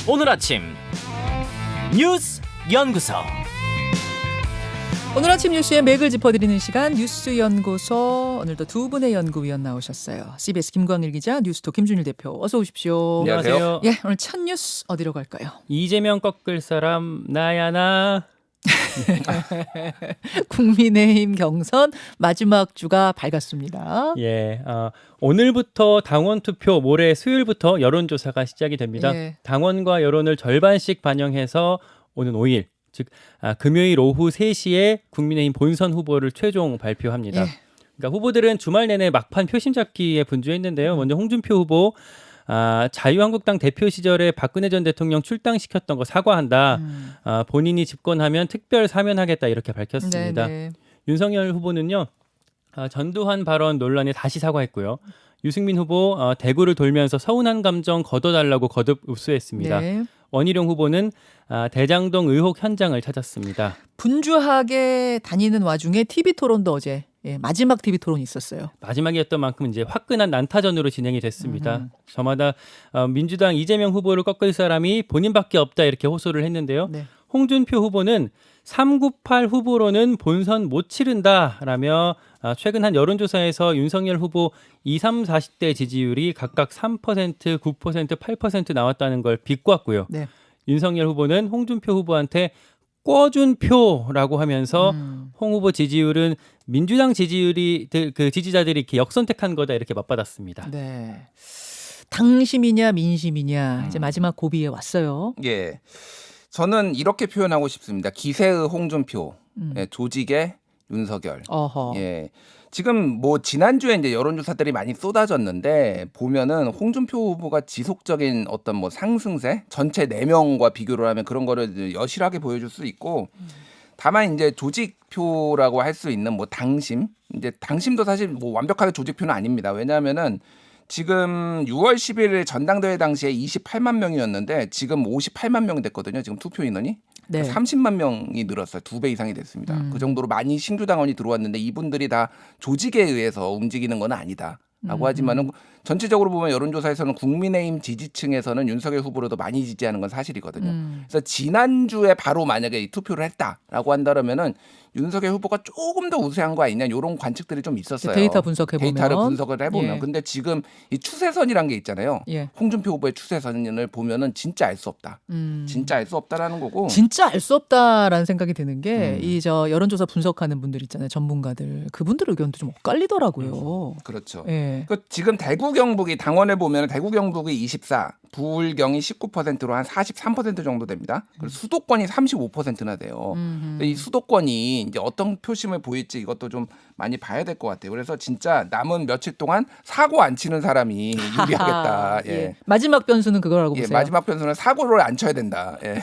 오늘 아침 뉴스 연구소. 오늘 아침 뉴스의 맥을 짚어드리는 시간 뉴스 연구소. 오늘도 두 분의 연구위원 나오셨어요. CBS 김광일 기자, 뉴스톱 김준일 대표, 어서 오십시오. 안녕하세요. 예, 오늘 첫 뉴스 어디로 갈까요? 이재명 꺾을 사람 나야 나. 국민의힘 경선 마지막 주가 밝았습니다. 예, 오늘부터 당원 투표, 모레 수요일부터 여론조사가 시작이 됩니다. 예. 당원과 여론을 절반씩 반영해서 오는 5일, 즉 금요일 오후 3시에 국민의힘 본선 후보를 최종 발표합니다. 예. 그러니까 후보들은 주말 내내 막판 표심 잡기에 분주했는데요. 먼저 홍준표 후보, 자유한국당 대표 시절에 박근혜 전 대통령 출당시켰던 거 사과한다. 본인이 집권하면 특별 사면하겠다 이렇게 밝혔습니다. 네네. 윤석열 후보는요, 전두환 발언 논란에 다시 사과했고요. 유승민 후보 대구를 돌면서 서운한 감정 걷어달라고 거듭 흡수했습니다. 네. 원희룡 후보는 대장동 의혹 현장을 찾았습니다. 분주하게 다니는 와중에 TV 토론도 어제 마지막 TV 토론이 있었어요. 마지막이었던 만큼 이제 화끈한 난타전으로 진행이 됐습니다. 저마다 민주당 이재명 후보를 꺾을 사람이 본인밖에 없다 이렇게 호소를 했는데요. 네. 홍준표 후보는 398 후보로는 본선 못 치른다라며 최근 한 여론조사에서 윤석열 후보 20, 30, 40대 지지율이 각각 3%, 9%, 8% 나왔다는 걸 비꼬았고요. 네. 윤석열 후보는 홍준표 후보한테 꿔준 표라고 하면서 홍 후보 지지율은 민주당 지지율이 그 지지자들이 이렇게 역선택한 거다 이렇게 맞받았습니다. 네. 당심이냐 민심이냐 이제 마지막 고비에 왔어요. 예, 저는 이렇게 표현하고 싶습니다. 기세의 홍준표, 조직의 윤석열. 어허. 예, 지금 뭐 지난주에 이제 여론조사들이 많이 쏟아졌는데 보면은 홍준표 후보가 지속적인 어떤 뭐 상승세, 전체 4명과 비교를 하면 그런 거를 여실하게 보여줄 수 있고. 다만 이제 조직표라고 할 수 있는 뭐 당심, 이제 당심도 사실 뭐 완벽하게 조직표는 아닙니다. 왜냐하면은 지금 6월 11일 전당대회 당시에 28만 명이었는데 지금 58만 명이 됐거든요. 지금 투표 인원이. 네. 30만 명이 늘었어요. 2배 이상이 됐습니다. 그 정도로 많이 신규 당원이 들어왔는데 이분들이 다 조직에 의해서 움직이는 건 아니다라고 하지만은 전체적으로 보면 여론조사에서는 국민의힘 지지층에서는 윤석열 후보를 더 많이 지지하는 건 사실이거든요. 그래서 지난주에 바로 만약에 이 투표를 했다라고 한다면은 윤석열 후보가 조금 더 우세한 거 아니냐 이런 관측들이 좀 있었어요. 데이터 분석해 보면. 데이터를 분석을 해보면. 예. 근데 지금 이 추세선이란 게 있잖아요. 예. 홍준표 후보의 추세선을 보면은 진짜 알 수 없다. 진짜 알 수 없다라는 거고. 진짜 알 수 없다라는 생각이 드는 게 이 저 여론조사 분석하는 분들 있잖아요. 전문가들. 그분들 의견도 좀 엇갈리더라고요. 그렇죠. 예. 그 지금 대구 경북이 당원을 보면 대구 경북이 24, 부울경이 19%로 한 43% 정도 됩니다. 그리고 수도권이 35%나 돼요. 이 수도권이 이제 어떤 표심을 보일지 이것도 좀 많이 봐야 될 것 같아요. 그래서 진짜 남은 며칠 동안 사고 안 치는 사람이 유리하겠다. 예. 예. 마지막 변수는 그거라고 예, 보세요. 마지막 변수는 사고를 안 쳐야 된다. 예.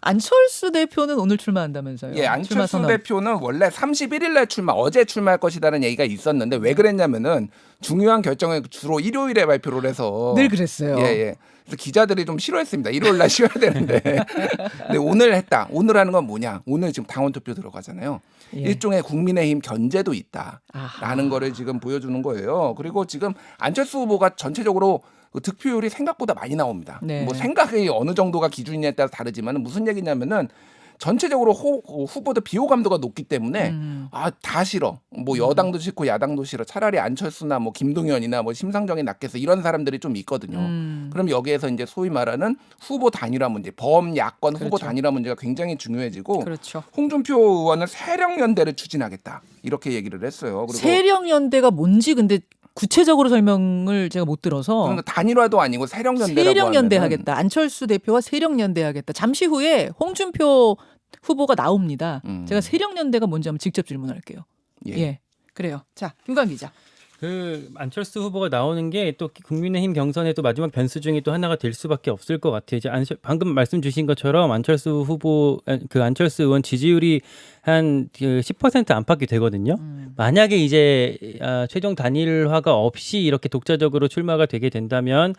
안철수 대표는 오늘 출마한다면서요. 예, 출마 안철수 선언. 대표는 원래 31일 날 어제 출마할 것이라는 얘기가 있었는데 왜 그랬냐면은 중요한 결정을 주로 일요일에 발표를 해서 늘 그랬어요. 예, 예. 그래서 기자들이 좀 싫어했습니다. 일요일 날 쉬어야 되는데. 근데 오늘 했다. 오늘 하는 건 뭐냐? 오늘 지금 당원 투표 들어가잖아요. 예. 일종의 국민의힘 견제도 있다라는 아하. 거를 지금 보여주는 거예요. 그리고 지금 안철수 후보가 전체적으로 그 득표율이 생각보다 많이 나옵니다. 네. 뭐 생각이 어느 정도가 기준이냐에 따라 다르지만 무슨 얘기냐면은 전체적으로 후보들 비호감도가 높기 때문에 다 싫어. 뭐 여당도 싫고 야당도 싫어. 차라리 안철수나 뭐 김동연이나 뭐 심상정이 낫겠어. 이런 사람들이 좀 있거든요. 그럼 여기에서 이제 소위 말하는 후보 단일화 문제, 범야권 후보 그렇죠. 단일화 문제가 굉장히 중요해지고 그렇죠. 홍준표 의원은 세력연대를 추진하겠다. 이렇게 얘기를 했어요. 그리고 세력연대가 뭔지 근데 구체적으로 설명을 제가 못 들어서 그러니까 단일화도 아니고 세력연대라고 세력연대 하면은 하겠다. 안철수 대표와 세력연대 하겠다. 잠시 후에 홍준표 후보가 나옵니다. 제가 세력연대가 뭔지 한번 직접 질문할게요. 예. 예. 그래요. 자, 김관 기자. 그 안철수 후보가 나오는 게 또 국민의힘 경선의 또 마지막 변수 중에 또 하나가 될 수밖에 없을 것 같아요. 이제 방금 말씀 주신 것처럼 안철수 후보 그 안철수 의원 지지율이 한 10% 안팎이 되거든요. 만약에 이제 최종 단일화가 없이 이렇게 독자적으로 출마가 되게 된다면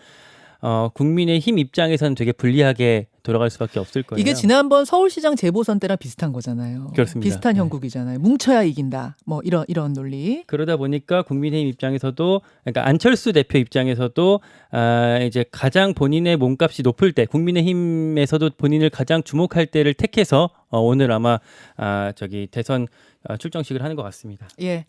국민의힘 입장에서는 되게 불리하게 돌아갈 수밖에 없을 거예요. 이게 지난번 서울시장 재보선 때랑 비슷한 거잖아요. 그렇습니다. 비슷한 네. 형국이잖아요. 뭉쳐야 이긴다. 뭐 이런 논리. 그러다 보니까 국민의힘 입장에서도 그러니까 안철수 대표 입장에서도 이제 가장 본인의 몸값이 높을 때 국민의힘에서도 본인을 가장 주목할 때를 택해서 오늘 아마 저기 대선 출정식을 하는 것 같습니다. 예.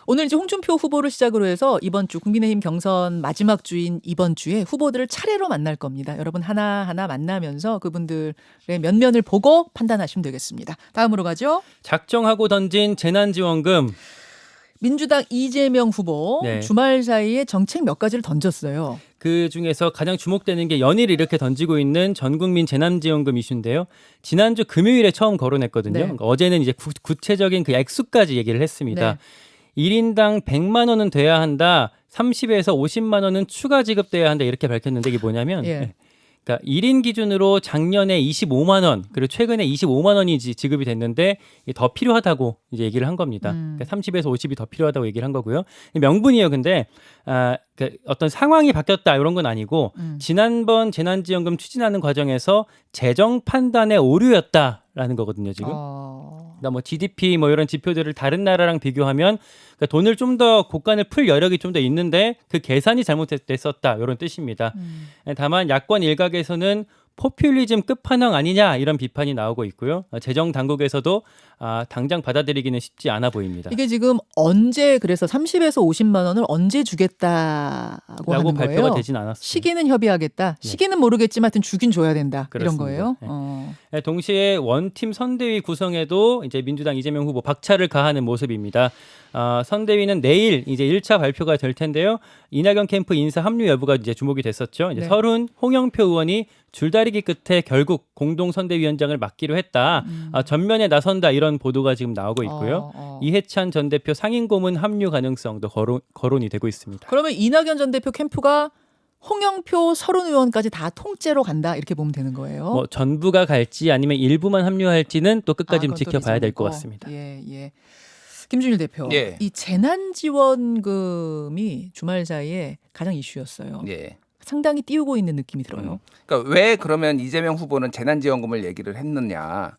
오늘 이제 홍준표 후보를 시작으로 해서 이번 주 국민의힘 경선 마지막 주인 이번 주에 후보들을 차례로 만날 겁니다. 여러분 하나하나 만나면서 그분들의 면면을 보고 판단하시면 되겠습니다. 다음으로 가죠. 작정하고 던진 재난지원금. 민주당 이재명 후보 네. 주말 사이에 정책 몇 가지를 던졌어요. 그 중에서 가장 주목되는 게 연일 이렇게 던지고 있는 전국민 재난지원금 이슈인데요. 지난주 금요일에 처음 거론했거든요. 네. 그러니까 어제는 이제 구체적인 그 액수까지 얘기를 했습니다. 네. 1인당 100만 원은 돼야 한다. 30에서 50만 원은 추가 지급돼야 한다. 이렇게 밝혔는데 이게 뭐냐면 예. 그러니까 1인 기준으로 작년에 25만 원, 그리고 최근에 25만 원이 지급이 됐는데 이게 더 필요하다고 이제 얘기를 한 겁니다. 그러니까 30에서 50이 더 필요하다고 얘기를 한 거고요. 명분이에요. 근데 그러니까 어떤 상황이 바뀌었다 이런 건 아니고 지난번 재난지원금 추진하는 과정에서 재정 판단의 오류였다라는 거거든요. 지금. 그러니까 뭐 GDP 뭐 이런 지표들을 다른 나라랑 비교하면 그러니까 돈을 좀 더 곳간을 풀 여력이 좀 더 있는데 그 계산이 잘못됐었다 이런 뜻입니다. 다만 야권 일각에서는 포퓰리즘 끝판왕 아니냐 이런 비판이 나오고 있고요. 재정 당국에서도 당장 받아들이기는 쉽지 않아 보입니다. 이게 지금 언제 그래서 30에서 50만 원을 언제 주겠다고 라고 하는 발표가 거예요? 되진 않았습니다. 시기는 협의하겠다. 네. 시기는 모르겠지만 하여튼 주긴 줘야 된다. 그렇습니다. 이런 거예요. 네. 동시에 원팀 선대위 구성에도 이제 민주당 이재명 후보 박차를 가하는 모습입니다. 선대위는 내일 이제 1차 발표가 될 텐데요. 이낙연 캠프 인사 합류 여부가 이제 주목이 됐었죠. 이제 네. 설훈, 홍영표 의원이 줄다리기 끝에 결국 공동 선대위원장을 맡기로 했다. 전면에 나선다 이런 보도가 지금 나오고 있고요. 이해찬 전 대표 상임고문 합류 가능성도 거론이 되고 있습니다. 그러면 이낙연 전 대표 캠프가 홍영표, 설훈 의원까지 다 통째로 간다 이렇게 보면 되는 거예요. 뭐 전부가 갈지 아니면 일부만 합류할지는 또 끝까지 좀 그건 또 지켜봐야 될 것 리스크고. 같습니다. 예, 예. 김준일 대표, 예. 이 재난지원금이 주말 사이에 가장 이슈였어요. 예. 상당히 띄우고 있는 느낌이 들어요. 그러니까 왜 그러면 이재명 후보는 재난지원금을 얘기를 했느냐?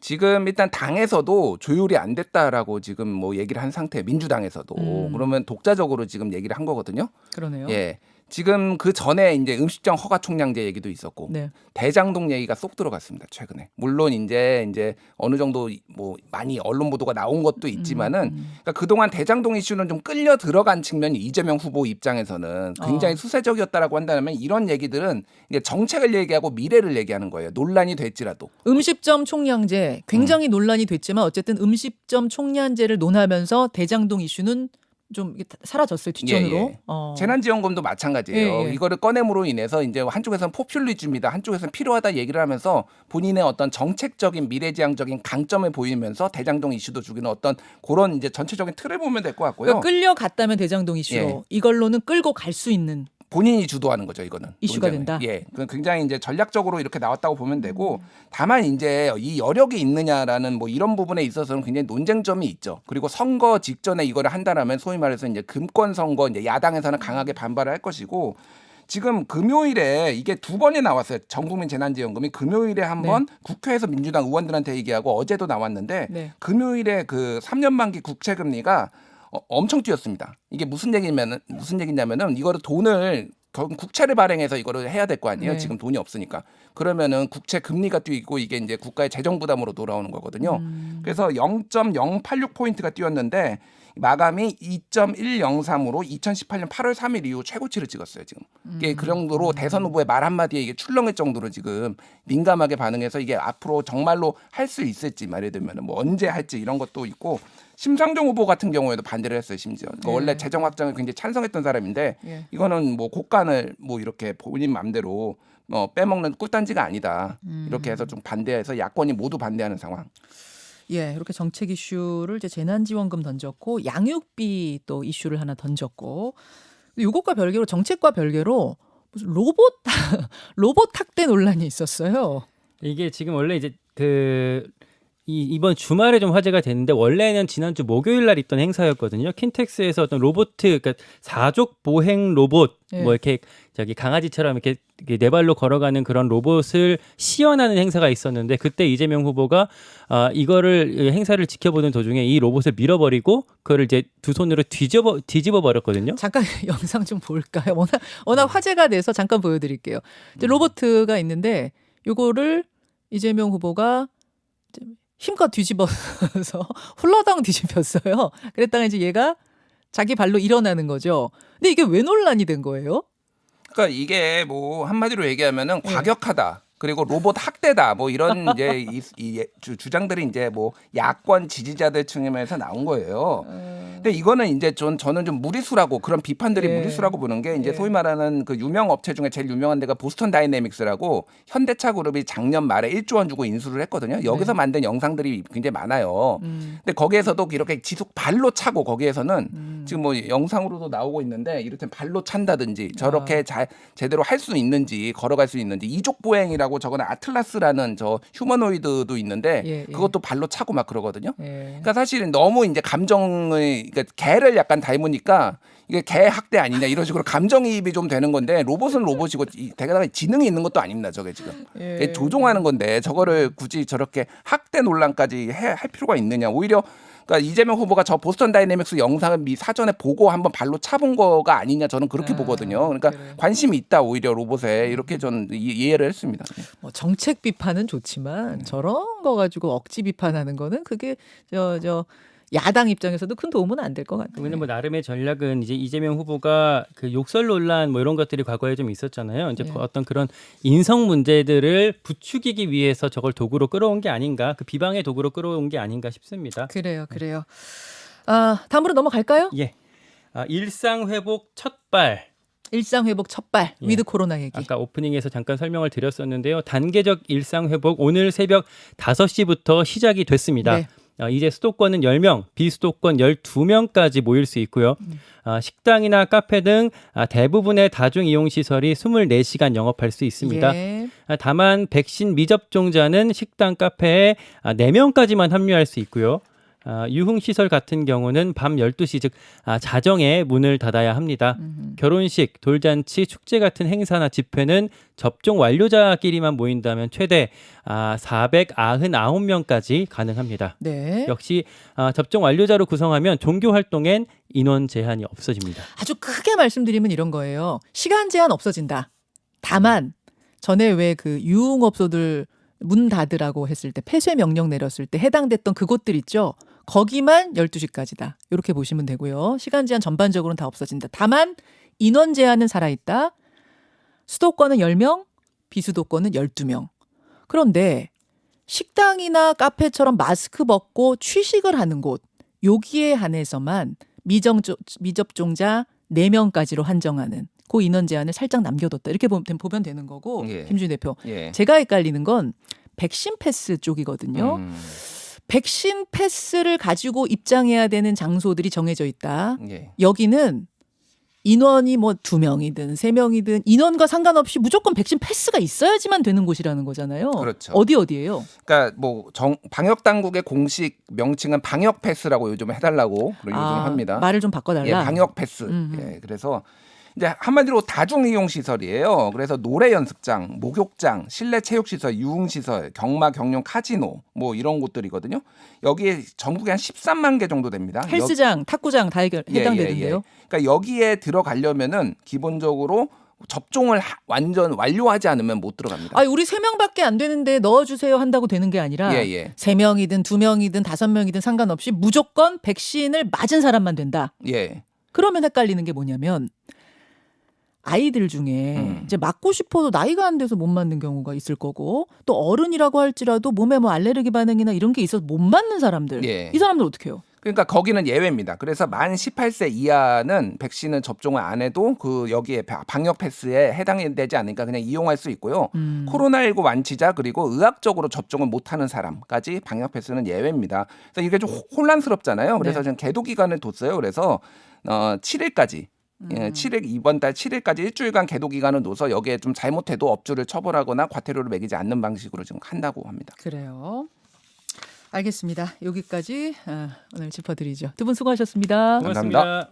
지금 일단 당에서도 조율이 안 됐다라고 지금 뭐 얘기를 한 상태, 민주당에서도 그러면 독자적으로 지금 얘기를 한 거거든요. 그러네요. 예. 지금 그 전에 이제 음식점 허가 총량제 얘기도 있었고 네. 대장동 얘기가 쏙 들어갔습니다. 최근에 물론 이제 어느 정도 뭐 많이 언론 보도가 나온 것도 있지만은 그러니까 그동안 대장동 이슈는 좀 끌려 들어간 측면이 이재명 후보 입장에서는 굉장히 수세적이었다라고 한다면 이런 얘기들은 이제 정책을 얘기하고 미래를 얘기하는 거예요. 논란이 될지라도. 음식점 총량제 굉장히 논란이 됐지만 어쨌든 음식점 총량제를 논하면서 대장동 이슈는 좀 이게 사라졌어요 뒷전으로. 예, 예. 재난지원금도 마찬가지예요. 예, 예. 이거를 꺼냄으로 인해서 이제 한쪽에서는 포퓰리즘이다, 한쪽에서는 필요하다 얘기를 하면서 본인의 어떤 정책적인 미래지향적인 강점을 보이면서 대장동 이슈도 주기는 어떤 그런 이제 전체적인 틀을 보면 될 것 같고요. 그러니까 끌려갔다면 대장동 이슈로 예. 이걸로는 끌고 갈 수 있는 본인이 주도하는 거죠, 이거는. 이슈가 논쟁을. 된다? 예. 그 굉장히 이제 전략적으로 이렇게 나왔다고 보면 되고 다만 이제 이 여력이 있느냐라는 뭐 이런 부분에 있어서는 굉장히 논쟁점이 있죠. 그리고 선거 직전에 이거를 한다라면 소위 말해서 이제 금권 선거 이제 야당에서는 강하게 반발을 할 것이고 지금 금요일에 이게 두 번이 나왔어요. 전국민 재난지원금이 금요일에 한 번 국회에서 민주당 의원들한테 얘기하고 어제도 나왔는데 네. 금요일에 그 3년 만기 국채 금리가 엄청 뛰었습니다. 이게 무슨 얘기냐면은 이거를 돈을 결국 국채를 발행해서 이거를 해야 될 거 아니에요. 네. 지금 돈이 없으니까. 그러면은 국채 금리가 뛰고 이게 이제 국가의 재정 부담으로 돌아오는 거거든요. 그래서 0.086 포인트가 뛰었는데 마감이 2.103으로 2018년 8월 3일 이후 최고치를 찍었어요. 지금 이게 그 정도로 대선 후보의 말 한마디에 이게 출렁일 정도로 지금 민감하게 반응해서 이게 앞으로 정말로 할 수 있을지 말이 되면 뭐 언제 할지 이런 것도 있고. 심상정 후보 같은 경우에도 반대를 했어요. 심지어 그러니까 원래 재정 확장을 굉장히 찬성했던 사람인데 이거는 뭐 곳간을 뭐 이렇게 본인 마음대로 빼먹는 꿀단지가 아니다. 이렇게 해서 좀 반대해서 야권이 모두 반대하는 상황. 예, 이렇게 정책 이슈를 이제 재난지원금 던졌고 양육비 또 이슈를 하나 던졌고 이것과 별개로 정책과 별개로 무슨 로봇 학대 논란이 있었어요. 이게 지금 원래 이제 그 이번 주말에 좀 화제가 됐는데 원래는 지난주 목요일 날 있던 행사였거든요. 킨텍스에서 어떤 로봇, 그러니까 사족 보행 로봇, 네. 뭐 이렇게 저기 강아지처럼 이렇게 네 발로 걸어가는 그런 로봇을 시연하는 행사가 있었는데 그때 이재명 후보가 이거를 행사를 지켜보는 도중에 이 로봇을 밀어버리고 그거를 이제 두 손으로 뒤집어 버렸거든요. 잠깐 영상 좀 볼까요? 워낙 화제가 돼서 잠깐 보여드릴게요. 이제 로봇가 있는데 요거를 이재명 후보가 이제 힘껏 뒤집어서 훌러덩 뒤집혔어요. 그랬다가 이제 얘가 자기 발로 일어나는 거죠. 근데 이게 왜 논란이 된 거예요? 그러니까 이게 뭐 한마디로 얘기하면은 네. 과격하다. 그리고 로봇 학대다. 뭐 이런 이제 주장들이 이제 뭐 야권 지지자들 층에서 나온 거예요. 근데 이거는 이제 저는 좀 무리수라고 그런 비판들이 예. 무리수라고 보는 게 이제 예. 소위 말하는 그 유명 업체 중에 제일 유명한 데가 보스턴 다이내믹스라고 현대차 그룹이 작년 말에 1조 원 주고 인수를 했거든요. 여기서 네. 만든 영상들이 굉장히 많아요. 근데 거기에서도 이렇게 지속 발로 차고 거기에서는 지금 뭐 영상으로도 나오고 있는데 이를테면 발로 찬다든지 저렇게 제대로 할 수 있는지 걸어갈 수 있는지 이족 보행이라고 저거는 아틀라스라는 저 휴머노이드도 있는데 예, 예. 그것도 발로 차고 막 그러거든요. 예. 그러니까 사실은 너무 이제 감정의 그러니까 개를 약간 닮으니까 이게 개 학대 아니냐 이런 식으로 감정이입이 좀 되는 건데 로봇은 로봇이고 대가다가 지능이 있는 것도 아닙니다. 저게 지금 예. 조종하는 건데 저거를 굳이 저렇게 학대 논란까지 할 필요가 있느냐. 오히려 그러니까 이재명 후보가 저 보스턴 다이내믹스 영상을 사전에 보고 한번 발로 차본 거가 아니냐 저는 그렇게 보거든요. 그러니까 그래요. 관심이 있다 오히려 로봇에 이렇게 저는 이해를 했습니다. 뭐 정책 비판은 좋지만 저런 거 가지고 억지 비판하는 거는 그게 저 야당 입장에서도 큰 도움은 안 될 것 같아요. 왜냐면 뭐 나름의 전략은 이제 이재명 후보가 그 욕설 논란 뭐 이런 것들이 과거에 좀 있었잖아요. 이제 네. 어떤 그런 인성 문제들을 부추기기 위해서 저걸 도구로 끌어온 게 아닌가, 그 비방의 도구로 끌어온 게 아닌가 싶습니다. 그래요. 다음으로 넘어갈까요? 예. 일상 회복 첫발. 일상 회복 첫발 예. 위드 코로나 얘기. 아까 오프닝에서 잠깐 설명을 드렸었는데요. 단계적 일상 회복 오늘 새벽 5시부터 시작이 됐습니다. 네. 이제 수도권은 10명, 비수도권 12명까지 모일 수 있고요. 식당이나 카페 등 대부분의 다중이용시설이 24시간 영업할 수 있습니다. 예. 다만 백신 미접종자는 식당, 카페에 4명까지만 합류할 수 있고요. 유흥시설 같은 경우는 밤 12시 즉 자정에 문을 닫아야 합니다. 결혼식, 돌잔치, 축제 같은 행사나 집회는 접종 완료자끼리만 모인다면 최대 499명까지 가능합니다. 네. 역시 접종 완료자로 구성하면 종교 활동엔 인원 제한이 없어집니다. 아주 크게 말씀드리면 이런 거예요. 시간 제한 없어진다. 다만 전에 왜 그 유흥업소들 문 닫으라고 했을 때 폐쇄 명령 내렸을 때 해당됐던 그곳들 있죠. 거기만 12시까지다. 이렇게 보시면 되고요. 시간 제한 전반적으로는 다 없어진다. 다만 인원 제한은 살아있다. 수도권은 10명, 비수도권은 12명. 그런데 식당이나 카페처럼 마스크 벗고 취식을 하는 곳 여기에 한해서만 미접종자 4명까지로 한정하는 그 인원 제한을 살짝 남겨뒀다. 이렇게 보면 되는 거고 예. 김준희 대표. 예. 제가 헷갈리는 건 백신 패스 쪽이거든요. 백신 패스를 가지고 입장해야 되는 장소들이 정해져 있다. 예. 여기는 인원이 뭐 2명이든 3명이든 인원과 상관없이 무조건 백신 패스가 있어야지만 되는 곳이라는 거잖아요. 그렇죠. 어디예요? 그러니까 뭐 방역 당국의 공식 명칭은 방역 패스라고 요즘 해달라고 요즘 합니다. 말을 좀 바꿔달라. 예, 방역 패스. 예, 그래서 이제 한마디로 다중이용 시설이에요. 그래서 노래 연습장, 목욕장, 실내 체육 시설, 유흥 시설, 경마, 경영, 카지노 뭐 이런 곳들이거든요. 여기에 전국에 한 13만 개 정도 됩니다. 헬스장, 탁구장 다 해당되는데요. 그러니까 여기에 들어가려면은 기본적으로 접종을 완전 완료하지 않으면 못 들어갑니다. 우리 3명밖에 안 되는데 넣어주세요 한다고 되는 게 아니라 예. 3명이든 2명이든 5명이든 상관없이 무조건 백신을 맞은 사람만 된다. 예. 그러면 헷갈리는 게 뭐냐면 아이들 중에 이제 맞고 싶어도 나이가 안 돼서 못 맞는 경우가 있을 거고 또 어른이라고 할지라도 몸에 뭐 알레르기 반응이나 이런 게 있어서 못 맞는 사람들. 예. 이 사람들 어떻게 해요? 그러니까 거기는 예외입니다. 그래서 만 18세 이하는 백신을 접종을 안 해도 그 여기에 방역 패스에 해당이 되지 않으니까 그냥 이용할 수 있고요. 코로나19 완치자 그리고 의학적으로 접종을 못하는 사람까지 방역 패스는 예외입니다. 그래서 이게 좀 혼란스럽잖아요. 그래서 네. 지금 계도 기간을 뒀어요. 그래서 7일까지. 예, 7일 이번 달 7일까지 일주일간 계도 기간을 둬서 여기에 좀 잘못해도 업주를 처벌하거나 과태료를 매기지 않는 방식으로 지금 한다고 합니다. 그래요. 알겠습니다. 여기까지 오늘 짚어드리죠. 두 분 수고하셨습니다. 고맙습니다.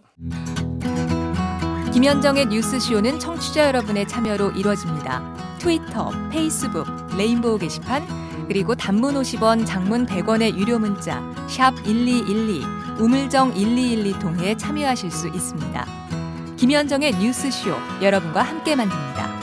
김현정의 뉴스쇼는 청취자 여러분의 참여로 이루어집니다. 트위터, 페이스북, 레인보우 게시판, 그리고 단문 50원, 장문 100원의 유료 문자 샵 1212, 우물정 1212 통해 참여하실 수 있습니다. 김현정의 뉴스쇼, 여러분과 함께 만듭니다.